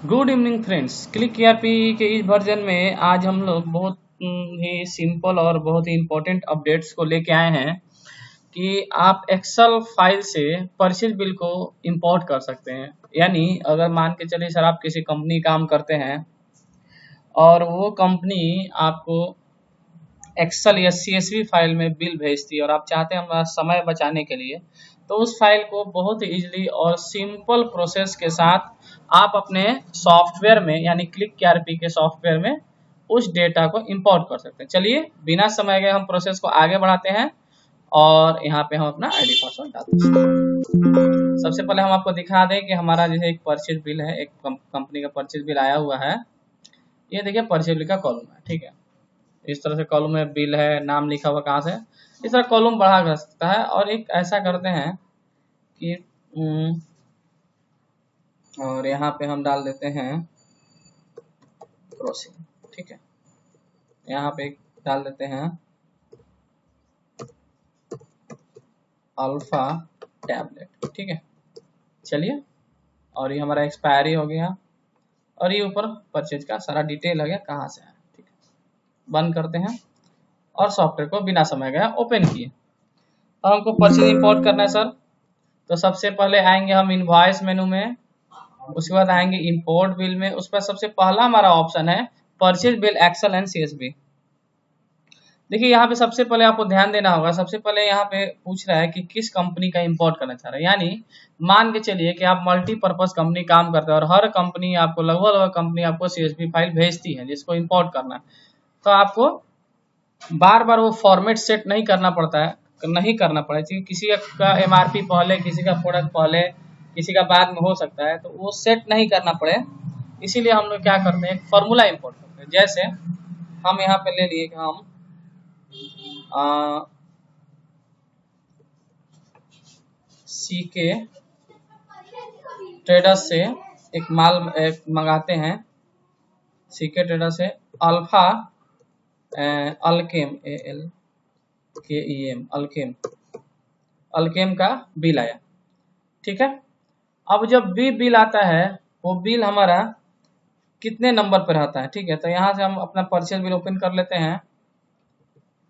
Good evening friends. Click ERP के इस version में आज हम लोग बहुत ही सिंपल और बहुत ही इम्पोर्टेंट अपडेट्स को लेके आए हैं कि आप एक्सेल फाइल से परचेज बिल को इंपोर्ट कर सकते हैं। यानी अगर मान के चलिए सर आप किसी कंपनी काम करते हैं और वो कंपनी आपको एक्सेल या सीएसवी फाइल में बिल भेजती है और आप चाहते हैं हमारा समय बचाने के लिए, तो उस फाइल को बहुत ही इजीली और सिंपल प्रोसेस के साथ आप अपने सॉफ्टवेयर में यानी क्लिक ईआरपी के सॉफ्टवेयर में उस डेटा को इंपोर्ट कर सकते हैं। चलिए बिना समय गए हम प्रोसेस को आगे बढ़ाते हैं और यहाँ पे हम अपना आईडी पासवर्ड डालते हैं। सबसे पहले हम आपको दिखा दें कि हमारा जैसे एक परचेज बिल है, एक कंपनी का परचेज बिल आया हुआ है। ये देखिए परचेज बिल का कॉलम है, ठीक है। इस तरह से कॉलम में बिल है, नाम लिखा हुआ कहाँ से, इस तरह कॉलम बढ़ा कर सकता है। और एक ऐसा करते हैं कि और यहाँ पे हम डाल देते हैं प्रोसीड, ठीक है। यहाँ पे डाल देते हैं अल्फा टैबलेट, ठीक है। चलिए, और ये हमारा एक्सपायरी हो गया और ये ऊपर परचेज का सारा डिटेल हो गया कहाँ से है, ठीक है। बंद करते हैं और सॉफ्टवेयर को बिना समय गया ओपन किए। और हमको परचेज इंपोर्ट करना है सर, तो सबसे पहले आएंगे हम इनवॉइस मेनू में, उसके बाद आएंगे इंपोर्ट बिल में। उस पर सबसे पहला हमारा ऑप्शन है purchase bill excel and CSV. देखिए यहाँ पे सबसे पहले आपको ध्यान देना होगा, सबसे पहले यहाँ पे पूछ रहा है कि किस कंपनी का इंपोर्ट करना चाह रहा है। यानी मान के चलिए कि आप मल्टीपर्पज कंपनी काम करते हैं और हर कंपनी आपको लगभग कंपनी आपको सीएसवी फाइल भेजती है जिसको इंपोर्ट करना है, तो आपको बार बार वो फॉर्मेट सेट नहीं करना पड़ता है, नहीं करना पड़े, क्योंकि किसी का एमआरपी पहले, किसी का प्रोडक्ट पहले, किसी का बाद में हो सकता है, तो वो सेट नहीं करना पड़े। इसीलिए हम लोग क्या करते हैं, एक फॉर्मूला इंपोर्ट करते हैं। जैसे हम यहाँ पे ले लिए कि हम सीके ट्रेडर्स से एक माल मंगाते हैं, सीके ट्रेडर्स से अल्फा अल्केम अल्केम अल्केम का बिल आया, ठीक है। अब जब भी बिल आता है वो बिल हमारा कितने नंबर पर रहता है, ठीक है। तो यहाँ से हम अपना परचेज बिल ओपन कर लेते हैं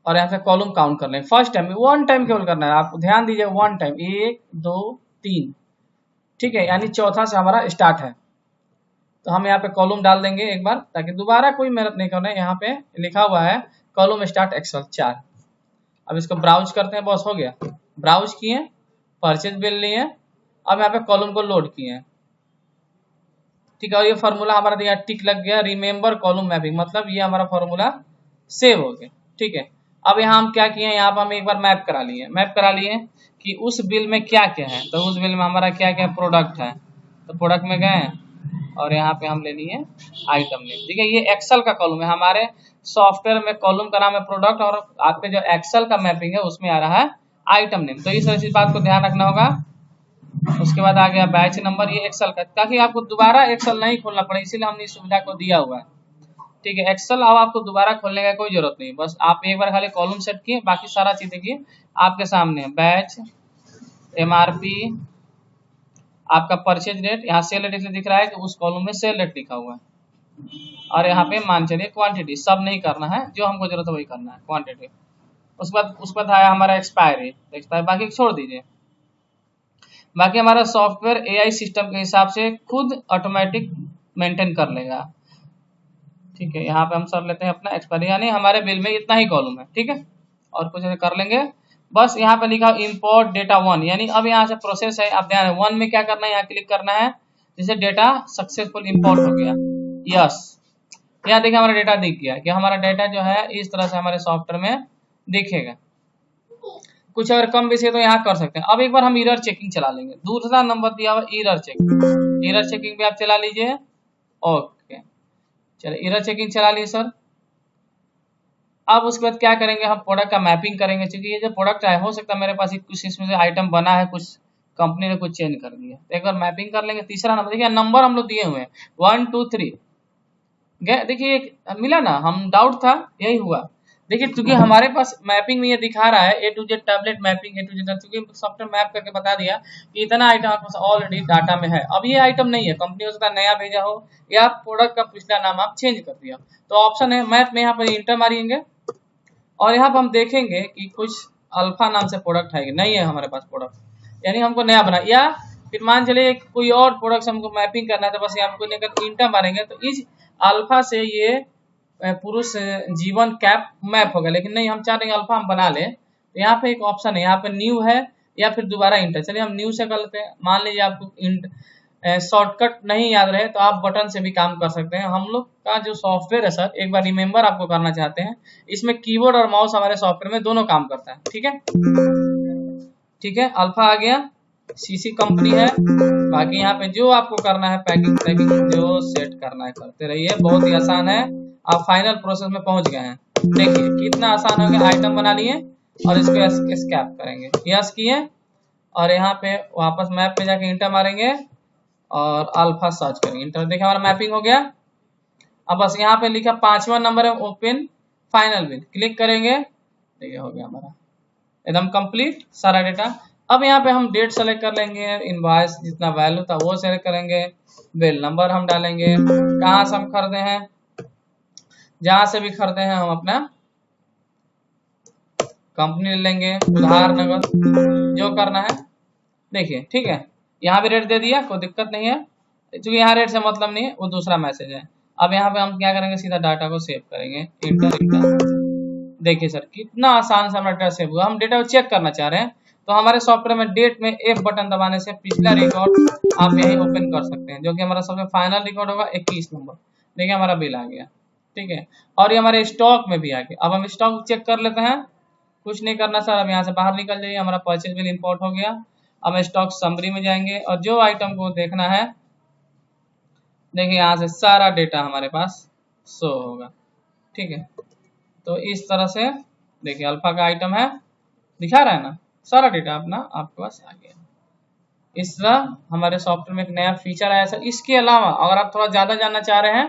और यहाँ से कॉलम काउंट कर लेंगे। फर्स्ट टाइम, वन टाइम केवल करना है, आप ध्यान दीजिए, वन टाइम, 1 2 3, ठीक है। यानी चौथा से हमारा स्टार्ट है। तो हम यहाँ पे कॉलम डाल देंगे एक बार, ताकि दोबारा कोई मेहनत नहीं करना है। यहाँ पे लिखा हुआ है कॉलम स्टार्ट एक्सेल 4। अब इसको ब्राउज करते हैं, बस हो गया। ब्राउज किए, परचेज बिल लिए, अब यहाँ पे कॉलम को लोड किए, ठीक है। और ये फार्मूला हमारा दिया, टिक लग गया, रिमेंबर कॉलम मैपिंग, मतलब ये हमारा फार्मूला सेव हो गया, ठीक है। अब यहाँ हम क्या किए, यहाँ पर हम एक बार मैप करा लिए कि उस बिल में क्या क्या है। तो उस बिल में हमारा क्या क्या प्रोडक्ट है, तो प्रोडक्ट में गए और यहाँ पे हम ले लिए आइटम नेम, ठीक है। ये एक्सेल का कॉलम है, हमारे सॉफ्टवेयर में कॉलम का नाम है प्रोडक्ट और आपके जो एक्सेल का मैपिंग है उसमें आ रहा है आइटम नेम। तो इस बात को ध्यान रखना होगा। उसके बाद आ गया बैच नंबर, ये एक्सेल का, ताकि आपको दोबारा एक्सेल नहीं खोलना पड़े, इसीलिए हमने इस सुविधा को दिया हुआ है, ठीक है। एक्सेल अब आपको दोबारा खोलने का कोई जरूरत नहीं, बस आप एक बार खाली कॉलम सेट किए, बाकी सारा चीज देखिए आपके सामने है। बैच, एमआरपी, आपका परचेज रेट, यहाँ सेल रेट इसलिए दिख रहा है कि उस कॉलम में सेल रेट लिखा हुआ है, और यहाँ पे मान चलिए क्वांटिटी, सब नहीं करना है, जो हमको जरूरत है वही करना है, क्वांटिटी। उसके बाद आया हमारा एक्सपायरी, बाकी छोड़ दीजिए। बाकी हमारा सॉफ्टवेयर एआई सिस्टम के हिसाब से खुद ऑटोमेटिक मेंटेन कर लेगा, ठीक है। यहाँ पे हम सब लेते हैं अपना एक्सपायरी, यानी हमारे बिल में इतना ही कॉलम है, ठीक है। और कुछ कर लेंगे, बस यहाँ पे लिखा इंपोर्ट डेटा 1, यानी अब यहाँ से प्रोसेस है, आप ध्यान 1 में क्या करना है, यहाँ क्लिक करना है, जिससे डेटा सक्सेसफुल इंपोर्ट हो गया, यस। यहाँ देखिए हमारा डेटा दिख गया कि हमारा डेटा जो है इस तरह से हमारे सॉफ्टवेयर में दिखेगा। कुछ अगर कम बेसी है तो यहाँ कर सकते हैं। अब एक बार हम एरर चेकिंग चला लेंगे, दूसरा नंबर दिया हुआ एरर चेकिंग भी आप चला लीजिए, ओके। चलिए एरर चेकिंग चला लिए सर। अब उसके बाद क्या करेंगे, हम प्रोडक्ट का मैपिंग करेंगे, क्योंकि ये जो प्रोडक्ट है हो सकता है मेरे पास कुछ इसमें से आइटम बना है, कुछ कंपनी ने कुछ चेंज कर दिया, तो एक बार मैपिंग कर लेंगे। तीसरा नंबर देखिए, नंबर हम लोग दिए हुए हैं 1 2 3, देखिए मिला ना, हम डाउट था यही हुआ। देखिए चूंकि हमारे पास मैपिंग में ये दिखा रहा है A to Z tablet mapping A to Z, चूंकि सॉफ्टवेयर मैप करके बता दिया कि इतना आइटम आपके पास ऑलरेडी डाटा में है। अब ये आइटम नहीं है, कंपनी हो सकता है नया भेजा हो या प्रोडक्ट का पिछला नाम आप चेंज कर दिया। तो ऑप्शन है मैप में, यहाँ पर इंटर मारेंगे और यहाँ पर हम देखेंगे कि कुछ अल्फा नाम से प्रोडक्ट है कि नहीं है हमारे पास प्रोडक्ट, यानी हमको नया बना, या फिर मान चलिए कोई और प्रोडक्ट से हमको मैपिंग करना है तो बस यहाँ पर लेकर इंटर मारेंगे तो इस अल्फा से ये पुरुष जीवन कैप मैप होगा। लेकिन नहीं, हम चाह रहे हैं अल्फा हम बना लें, तो यहाँ पे एक ऑप्शन है, यहाँ पे न्यू है या फिर दोबारा इंटर। चलिए हम न्यू से कर लेते हैं। मान लीजिए आपको शॉर्टकट नहीं याद रहे तो आप बटन से भी काम कर सकते हैं। हम लोग का जो सॉफ्टवेयर है सर, एक बार रिमेम्बर आपको करना चाहते हैं, इसमें कीबोर्ड और माउस हमारे सॉफ्टवेयर में दोनों काम करता है। ठीक है, ठीक है, अल्फा आ गया, सीसी कंपनी है। बाकी यहाँ पे जो आपको करना है पैकिंग जो सेट करना है करते रहिए, बहुत ही आसान है। आप फाइनल प्रोसेस में पहुंच गए हैं। देखिए कितना आसान हो गया, आइटम बना लिए और इसको एस्केप करेंगे, यस किए और यहाँ पे वापस मैप पे जाके इंटर मारेंगे और अल्फा सर्च करेंगे, इंटर। देखिए हमारा मैपिंग हो गया। अब बस यहाँ पे लिखा 5वां नंबर है ओपन फाइनल बिल, क्लिक करेंगे, देखिए हो गया हमारा एकदम कंप्लीट सारा डेटा। अब यहाँ पे हम डेट सेलेक्ट कर लेंगे, इनवॉइस जितना वैल्यू था वो सेलेक्ट करेंगे, बिल नंबर हम डालेंगे, कहाँ से हम खरीदे हैं, जहां से भी खरीदे हैं हम अपना कंपनी ले लेंगे, उधार नगद जो करना है। देखिए ठीक है, यहाँ भी रेट दे दिया, कोई दिक्कत नहीं है, क्योंकि यहाँ रेट से मतलब नहीं है, वो दूसरा मैसेज है। अब यहाँ पे हम क्या करेंगे, सीधा डाटा को सेव करेंगे, इंटर। देखिए सर कितना आसान से हमारा डेटा सेव हुआ। हम डेटा को चेक करना चाह रहे हैं तो हमारे सॉफ्टवेयर में डेट में F बटन दबाने से पिछला रिकॉर्ड आप यही ओपन कर सकते हैं, जो कि हमारा सबसे फाइनल रिकॉर्ड होगा 21 नंबर। देखिए हमारा बिल आ गया, ठीक है, और ये हमारे स्टॉक में भी आ गया। अब हम स्टॉक चेक कर लेते हैं, कुछ नहीं करना सर, अब यहाँ से बाहर निकल जाइए, हमारा परचेज बिल इंपोर्ट हो गया। अब हम स्टॉक समरी में जाएंगे और जो आइटम को देखना है, देखिए यहाँ से सारा डेटा हमारे पास शो होगा। ठीक है, तो इस तरह से देखिए अल्फा का आइटम है, दिखा रहा है ना, सारा डेटा अपना आपके पास आ गया। इस तरह हमारे सॉफ्टवेयर में एक नया फीचर आया सर। इसके अलावा अगर आप थोड़ा ज्यादा जानना चाह रहे हैं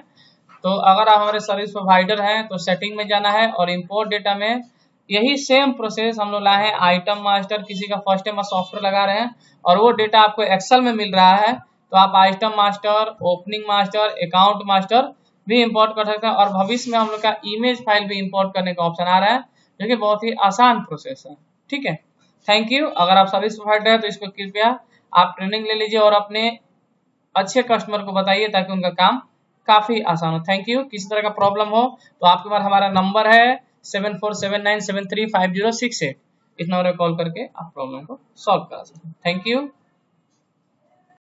तो अगर आप हमारे सर्विस प्रोवाइडर हैं तो सेटिंग में जाना है और इंपोर्ट डेटा में यही सेम प्रोसेस हम लोग लाए हैं। आइटम मास्टर, किसी का फर्स्ट टाइम सॉफ्टवेयर लगा रहे हैं और वो डेटा आपको एक्सेल में मिल रहा है, तो आप item master, opening master, account master भी इंपोर्ट कर सकते हैं। और भविष्य में हम लोग का इमेज फाइल भी इंपोर्ट करने का ऑप्शन आ रहा है, जो कि बहुत ही आसान प्रोसेस है। ठीक है, थैंक यू। अगर आप सर्विस प्रोवाइडर है तो इसको कृपया आप ट्रेनिंग ले लीजिए और अपने अच्छे कस्टमर को बताइए ताकि उनका काम काफी आसान हो। Thank you. किसी तरह का प्रॉब्लम हो तो आपके पास हमारा नंबर है 7479735068, इस नंबर पर कॉल करके आप प्रॉब्लम को सॉल्व करा सकते हैं। Thank you.